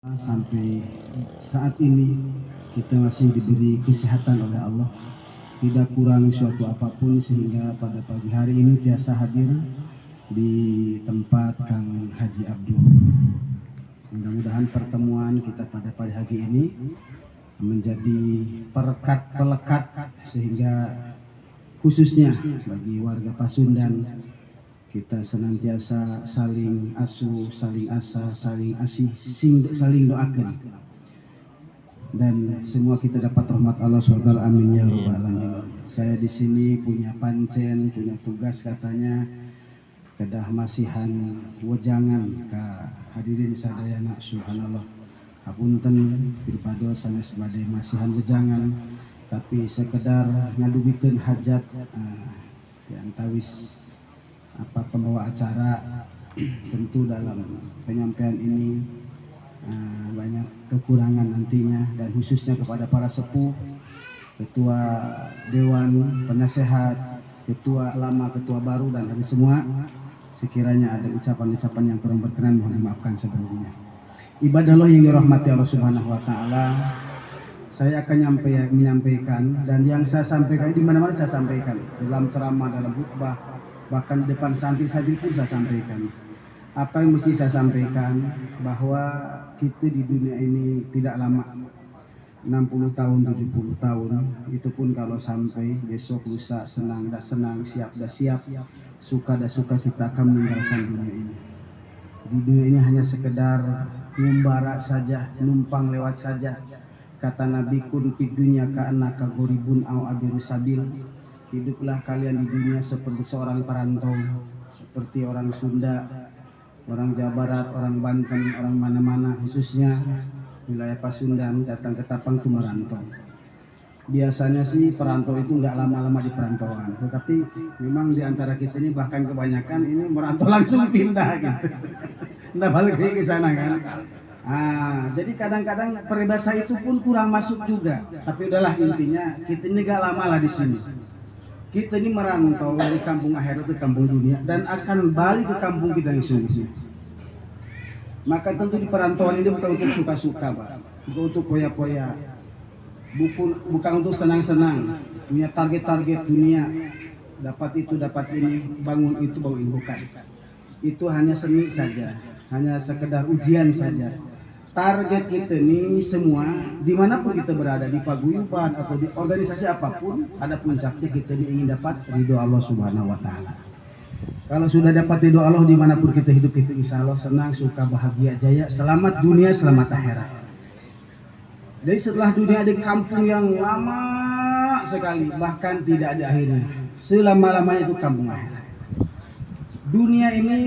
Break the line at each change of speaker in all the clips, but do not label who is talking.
Sampai saat ini kita masih diberi kesehatan oleh Allah, tidak kurang suatu apapun, sehingga pada pagi hari ini biasa hadir di tempat Kang Haji Abdul. Mudah-mudahan pertemuan kita pada pagi hari ini menjadi perekat pelekat, sehingga khususnya bagi warga Pasundan kita senantiasa saling asuh, saling asa, saling asih, saling doakan, dan semua kita dapat rahmat Allah SWT. Amin ya rabbal alamin. Saya di sini punya pancen, punya tugas katanya kedah masihan wejangan ka hadirin sadayana. Subhanallah, hapunten pripado sanes bade masihan wejangan, tapi sekedar ngadugikeun hajat antawis apa pembawa acara. Tentu dalam penyampaian ini banyak kekurangan nantinya, dan khususnya kepada para sepuh, ketua dewan penasehat, ketua lama, ketua baru, dan kami semua, sekiranya ada ucapan-ucapan yang kurang berkenan mohon dimaafkan sebelumnya. Ibadah Allah yang dirahmati Allah Subhanahu wa taala, saya akan menyampaikan, dan yang saya sampaikan di mana-mana saya sampaikan, dalam ceramah, dalam khutbah, bahkan di depan santri-santri pun saya sampaikan. Apa yang mesti saya sampaikan, bahwa kita di dunia ini tidak lama, 60 tahun, 70 tahun, itu pun kalau sampai besok lusa, senang dah senang, siap dah siap, suka dah suka, kita akan meninggalkan dunia ini. Di dunia ini hanya sekedar ngumbara saja, numpang lewat saja. Kata Nabi, kun fid dunya ka'annaka gharibun aw abiru sabil. Hiduplah kalian di dunia seperti seorang perantau, seperti orang Sunda, orang Jawa Barat, orang Banten, orang mana-mana, khususnya wilayah Pasundan, datang ke Tapang itu merantau. Biasanya sih perantau itu nggak lama-lama di perantauan, tetapi memang di antara kita ini bahkan kebanyakan ini merantau langsung pindah gitu. Nggak balik lagi ke sana kan. Jadi kadang-kadang peribahasa itu pun kurang masuk juga. Tapi udahlah, intinya kita ini nggak lama lah di sini. Kita ini merantau dari kampung akhirat ke kampung dunia, dan akan balik ke kampung kita yang sungguh. Maka tentu di perantauan ini bukan untuk suka-suka, Pak. Bukan untuk poya-poya, bukan untuk senang-senang, punya target-target dunia, dapat itu, dapat ini, bangun itu, bangun ini, bukan. Itu hanya seni saja, hanya sekedar ujian saja. Target kita ini semua, dimanapun kita berada, di paguyuban atau di organisasi apapun, ada puncaknya kita ini ingin dapat ridho Allah Subhanahu wa taala. Kalau sudah dapat ridho Allah, dimanapun kita hidup, itu insya Allah senang, suka, bahagia, jaya, selamat dunia, selamat akhirat. Jadi setelah dunia ada kampung yang lama sekali, bahkan tidak ada akhirnya. Selama-lamanya itu kampung akhirat. Dunia ini,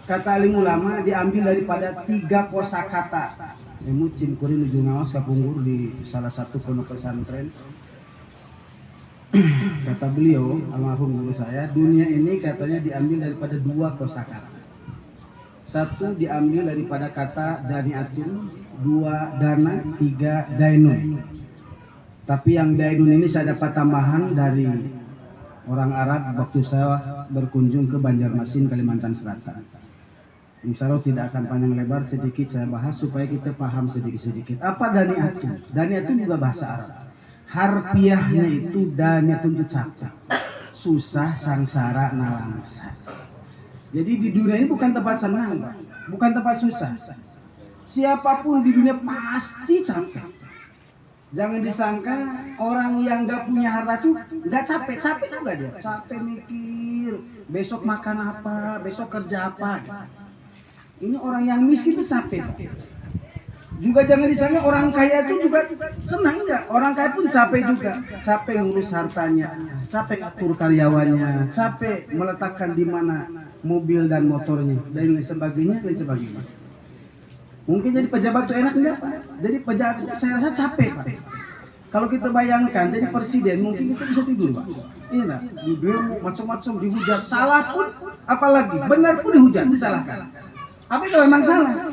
kata alim ulama, diambil daripada 3 kosakata. Emut simkuri nuju ngawas kapunggur di salah satu pondok pesantren. Kata beliau, almarhum guru saya, dunia ini katanya diambil daripada 2 kosakata. 1 diambil daripada kata daniatun, 2 dana, 3 dainun. Tapi yang dainun ini saya dapat tambahan dari orang Arab waktu saya berkunjung ke Banjarmasin, Kalimantan Selatan. Insya Allah tidak akan panjang lebar, sedikit saya bahas supaya kita paham sedikit-sedikit. Apa daniatun? Daniatun juga bahasa Arab. Harfiahnya itu daniatun itu capek, susah, sangsara, nalangsa. Jadi di dunia ini bukan tempat senang, Pak. Bukan tempat susah. Siapapun di dunia pasti capek. Jangan disangka orang yang nggak punya harta tuh nggak capek. Capek juga dia. Capek mikir besok makan apa, besok kerja apa. Ini orang yang miskin itu capek. Juga jangan disangka orang kaya itu juga senang, enggak. Orang kaya pun capek juga. Capek ngurus hartanya, capek atur karyawannya, capek meletakkan di mana mobil dan motornya, dan lain sebagainya, lain sebagainya. Mungkin jadi pejabat itu enak enggak, Pak? Jadi pejabat saya rasa capek, Pak. Kalau kita bayangkan jadi presiden, mungkin kita bisa tidur, Pak. Iya enggak? Di demo macam-macam, dihujat, salah pun, apalagi benar pun dihujat, disalahkan. Tapi kalau memang salah,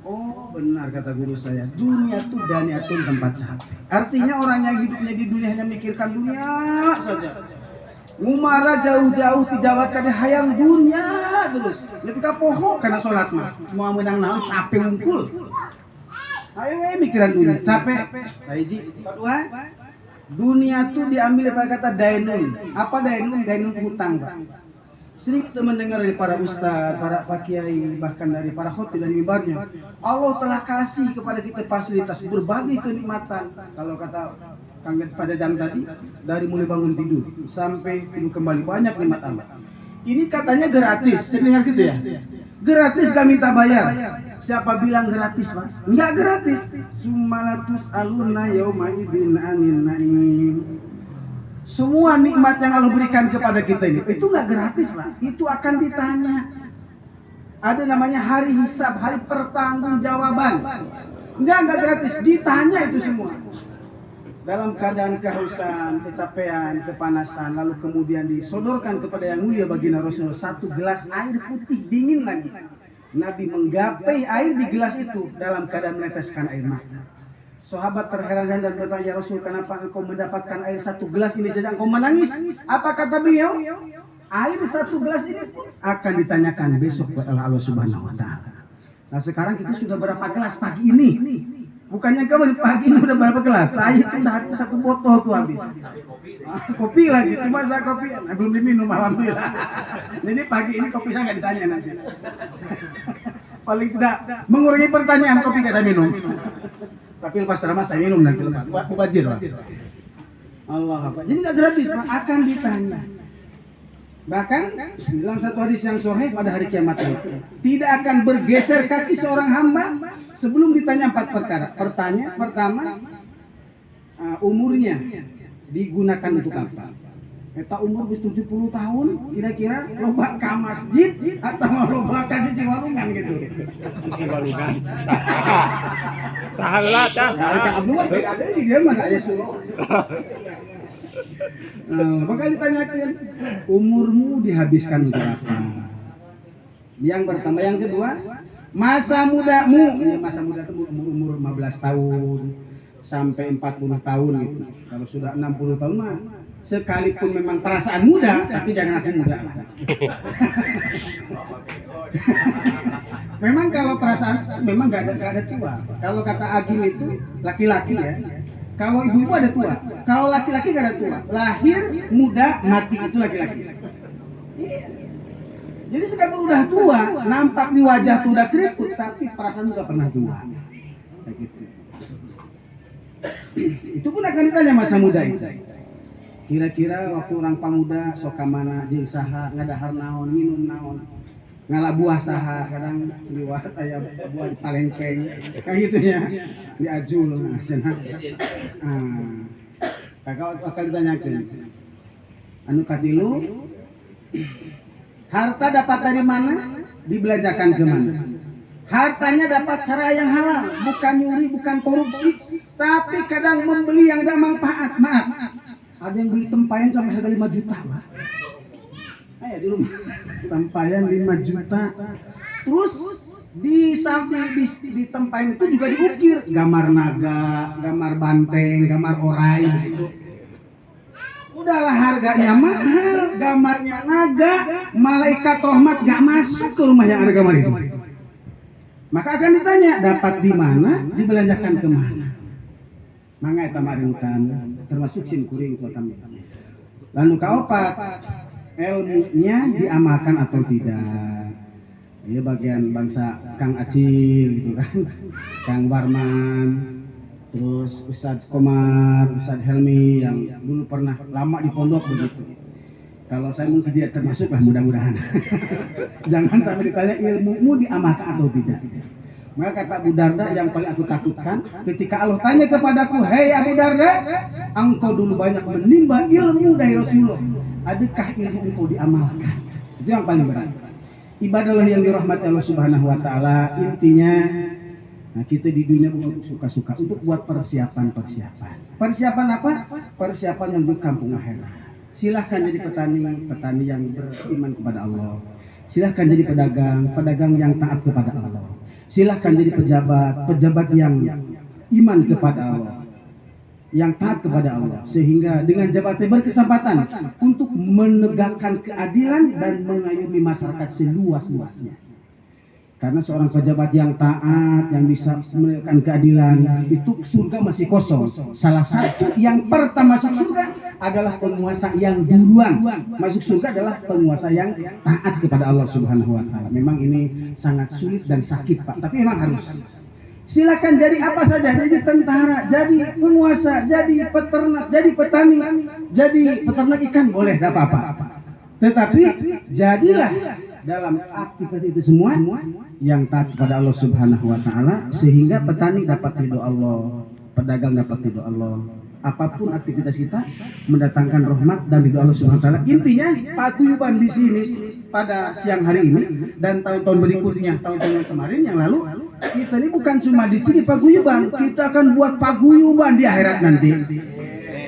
oh benar kata guru saya, dunia itu daniatun, tempat capek. Artinya orang yang hidupnya di dunia hanya mikirkan dunia saja. Ngumara jauh-jauh dijawabkan hayang dunia terus. Ketika pohon karena sholat mah mau menang naon capek unggul. Ayo mikiran dunia, capek. Hiji, kedua, dunia tuh diambil dari kata dainun. Apa dainun? Dainun hutang, Pak. Sering kita mendengar dari para ustaz, para pak kiai, bahkan dari para khotib dan mimbarnya, Allah telah kasih kepada kita fasilitas berbagai kenikmatan. Kalau kata Kang pada jam tadi, dari mulai bangun tidur sampai tidur kembali, banyak nikmat Allah. Ini katanya gratis, saya dengar gitu ya. Gratis gak minta bayar. Siapa bilang gratis, Mas? Enggak gratis. Sumalatus aluna yauma idzin anin naim. Semua nikmat yang Allah berikan kepada kita ini itu nggak gratis, Pak. Itu akan ditanya. Ada namanya hari hisab, hari pertanggungjawaban. Nggak gratis, ditanya itu semua. Dalam keadaan kehausan, kecapean, kepanasan, lalu kemudian disodorkan kepada yang mulia baginda Rasulullah satu gelas air putih dingin lagi. Nabi menggapai air di gelas itu dalam keadaan meneteskan air mata. Sahabat terheran-heran dan bertanya, "Ya Rasul, kenapa engkau mendapatkan air satu gelas ini saja engkau menangis?" Apa kata beliau? Air satu gelas ini pun akan ditanyakan besok oleh Allah Subhanahu wa taala. Nah, sekarang kita sudah berapa gelas pagi ini? Bukannya kamu pagi ini udah berapa gelas? Saya itu udah habis satu botol tuh habis. Kopi lagi, cuma saya kopi belum diminum alhamdulillah. Jadi pagi ini kopi saya nggak ditanya nanti. Paling tidak mengurangi pertanyaan, kopi nggak saya minum. Tapi lepas ceramah saya minum nanti, mubazir, Pak. Allah Akbar. Jadi nggak gratis, Pak, akan ditanya. Bahkan dalam satu hadis yang sahih pada hari kiamat itu, tidak akan bergeser kaki seorang hamba sebelum ditanya 4 perkara. Pertama, umurnya digunakan untuk apa? Kita umur 70 tahun, kira-kira loba ke masjid atau loba kasih ciwalungan gitu.
Ciwalungan. Sahalat dah.
Kak Abdul ada di dia mana ya suruh. Bakal ditanyakan umurmu dihabiskan untuk apa? Yang pertama, yang kedua, masa mudamu. Ya, masa muda itu umur 15 tahun sampai 40 tahun gitu. Kalau sudah 60 tahun mah sekalipun memang perasaan muda, tapi jangan aku muda. Memang kalau perasaan memang gak ada tua. Kalau kata Agim itu laki-laki ya. Kalau ibu-ibu ada tua. Kalau laki-laki gak ada tua. Lahir muda, mati itu laki-laki. Jadi sekalipun udah tua, nampak di wajah tuh udah keriput, tapi perasaan juga pernah tua. Kayak gitu. Itu pun akan ditanya masa muda itu. Kira-kira waktu orang pamuda soka mana jeung saha ngadahar naon, minum naon, ngalah buah saha, kadang liwat aya buah di palengkeng kayak gitu ya, di ajul cenah. Kakak akan ditanyakan anu katilu, harta dapat dari mana, dibelanjakan ke mana? Hartanya dapat cara yang halal, bukan nyuri, bukan korupsi, tapi kadang membeli yang ada manfaat. Maaf, ada yang beli tempayan sampai harga 5 juta, Pak. Di rumah tempayan 5 juta. Terus di samping di tempayan itu juga diukir gambar naga, gambar banteng, gambar orai gitu. Udahlah harganya mahal, gambarnya naga, malaikat rahmat gak masuk ke rumah yang ada gambar itu. Maka akan ditanya, dapat di mana, dibelanjakan ke mana. Mangga eta maringkan termasuk sin kuring itu kami. Lalu kaopat, ilmunya diamalkan atau tidak. Ya bagian bangsa Kang Acil gitu kan. Kang Warman, terus Ustadz Komar, Ustadz Helmi yang dulu pernah lama di pondok begitu. Kalau saya mungkin tidak termasuk lah, mudah-mudahan. Jangan sampai ditanya ilmumu diamalkan atau tidak. Maka kata Abu Darda yang paling aku takutkan, ketika Allah tanya kepadaku, "Hei Abu Darda, engkau dulu banyak menimba ilmu dari Rasulullah. Adakah ilmu engkau diamalkan?" Itu yang paling berat. Ibadahlah yang dirahmati Allah Subhanahu wa taala. Intinya, nah kita di dunia bukan suka-suka, untuk buat persiapan. Persiapan apa? Persiapan yang di kampung akhirat. Silahkan jadi petani yang beriman kepada Allah. Silahkan jadi pedagang yang taat kepada Allah. Silahkan jadi pejabat yang iman kepada Allah, yang taat kepada Allah, sehingga dengan jabatan berkesempatan untuk menegakkan keadilan dan mengayomi masyarakat seluas-luasnya. Karena seorang pejabat yang taat, yang bisa menegakkan keadilan, itu surga masih kosong. Salah satu yang pertama masuk surga adalah penguasa yang duluan masuk surga adalah penguasa yang taat kepada Allah Subhanahu wa taala. Memang ini sangat sulit dan sakit, Pak, tapi memang harus. Silakan jadi apa saja, jadi tentara, jadi penguasa, jadi peternak, jadi petani, jadi peternak ikan boleh, tidak apa-apa. Tetapi jadilah dalam aktivitas itu semua yang taat kepada Allah Subhanahu wa taala, sehingga petani dapat ridho Allah, pedagang dapat ridho Allah. Apapun aktivitas kita mendatangkan rahmat dan ridho Allah Subhanahu wa taala. Intinya paguyuban di sini pada siang hari ini dan tahun-tahun berikutnya, tahun-tahun yang kemarin yang lalu, kita ini bukan cuma di sini paguyuban, kita akan buat paguyuban di akhirat nanti.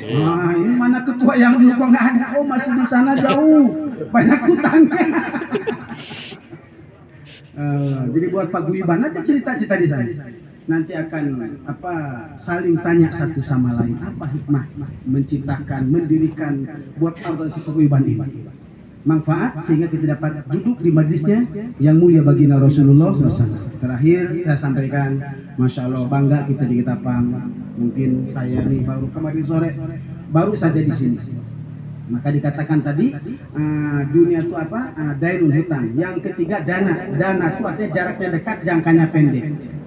Nah, ini mana ketua yang dulu kok nggak ada? Oh, masih di sana jauh, banyak hutangnya. Jadi buat paguyuban aja cerita-cerita di sana. Nanti akan saling tanya satu sama lain, apa hikmah menciptakan, mendirikan, buat organisasi paguyuban ini. Manfaat sehingga kita dapat duduk di majlisnya yang mulia baginda Rasulullah SAW. Terakhir saya sampaikan, Masya Allah, bangga kita di Ketapang. Mungkin saya nih baru kemarin sore baru saja di sini. Maka dikatakan tadi dunia itu dainun hutang. Yang ketiga dana. Dana itu artinya jaraknya dekat, jangkanya pendek.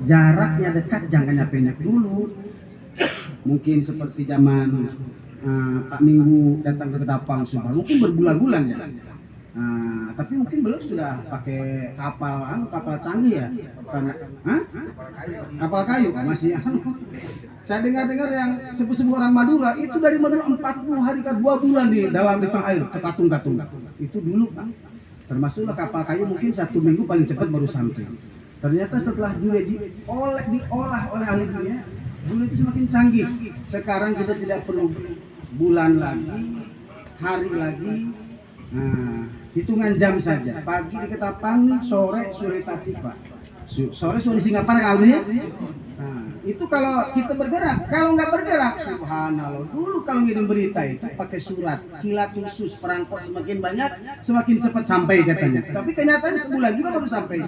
Jaraknya dekat, jangkanya pendek. Dulu mungkin seperti zaman Pak Minggu datang ke Ketapang, mungkin berbulan-bulan ya. Tapi mungkin belum sudah pakai kapal canggih ya. Kapal kayu masih. Saya dengar yang sepuh-sepuh orang Madura itu dari Madura 40 hari ke 2 bulan di dalam tengah air ke Katung. Itu dulu Pak. Termasuklah kapal kayu mungkin 1 minggu paling cepat baru sampai. Ternyata setelah diolah oleh ahli dunia, dunia itu semakin canggih. Sekarang kita tidak perlu bulan lagi, hari lagi, hitungan jam saja. Pagi di Ketapang, sore Suri Tasik, Pak. Sore Suri Singapura kali ya. Itu kalau kita bergerak, kalau nggak bergerak, subhanallah. Dulu kalau ngirim berita itu pakai surat, kilat khusus, perangkot semakin banyak, semakin cepat sampai katanya. Tapi kenyataannya sebulan juga baru sampai.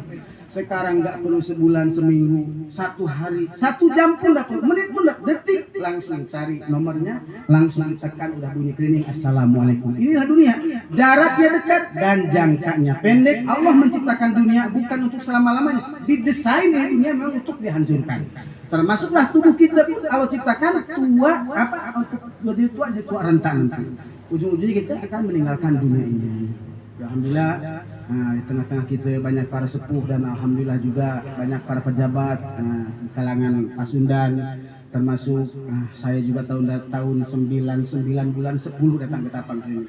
Sekarang nggak perlu sebulan, seminggu, 1 hari, 1 jam pun dapat, menit pun dapat, detik langsung cari nomornya, langsung tekan udah bunyi cleaning. Assalamualaikum. Inilah dunia, jaraknya dekat dan jangkanya pendek. Allah menciptakan dunia bukan untuk selama-lamanya, didesain dunia memang untuk dihancurkan. Termasuklah tubuh kita pun Allah ciptakan tua untuk jadi tua rentan nanti. Ujung-ujungnya kita akan meninggalkan dunia ini. Alhamdulillah di tengah-tengah kita banyak para sepuh dan alhamdulillah juga banyak para pejabat di kalangan Pasundan, termasuk saya juga tahun 99 bulan 10 datang ke Ketapang sini.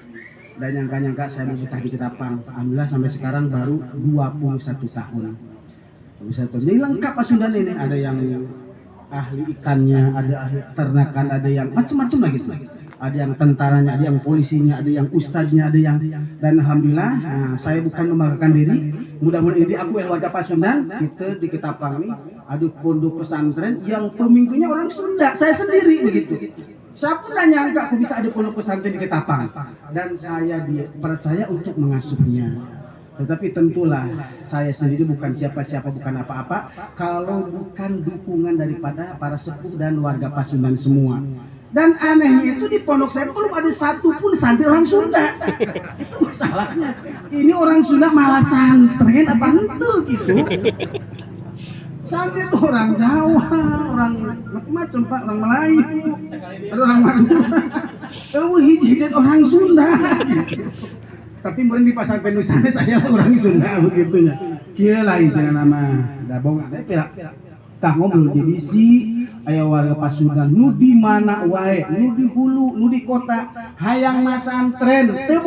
Dan nyangka-nyangka saya mau betah di Ketapang. Alhamdulillah sampai sekarang baru 21 tahun. Jadi lengkap Pasundan ini, ada yang ahli ikannya, ada ahli ternakan, ada yang macam-macam lah gitu. Ada yang tentaranya, ada yang polisinya, ada yang ustadznya, ada yang, dan alhamdulillah saya bukan membanggakan diri. Mudah-mudahan ini aku warga Pasundan, kita di Ketapang ini ada pondok pesantren yang pemimpinnya orang Sunda, saya sendiri begitu. Saya pun tidak nyangka aku bisa ada pondok pesantren di Ketapang, dan saya dipercaya untuk mengasuhnya. Tetapi tentulah saya sendiri bukan siapa-siapa, bukan apa-apa kalau bukan dukungan daripada para sepuh dan warga Pasundan semua. Dan anehnya itu di pondok saya belum ada satu pun santri orang Sunda. Itu masalahnya. Ini orang Sunda malah santren apa itu gitu. Santri itu orang Jawa, orang macam-macam Pak, orang Melayu, ada orang Madura. Hiji orang Sunda. Tapi mungkin di pasar Penusana saya orang Sunda begitunya. Kia lain dengan nama Dabong ada perak. Tah ngobrol di bisi aya warga Pasundan nu di mana wae, nu di hulu, nu di kota, hayang masantren.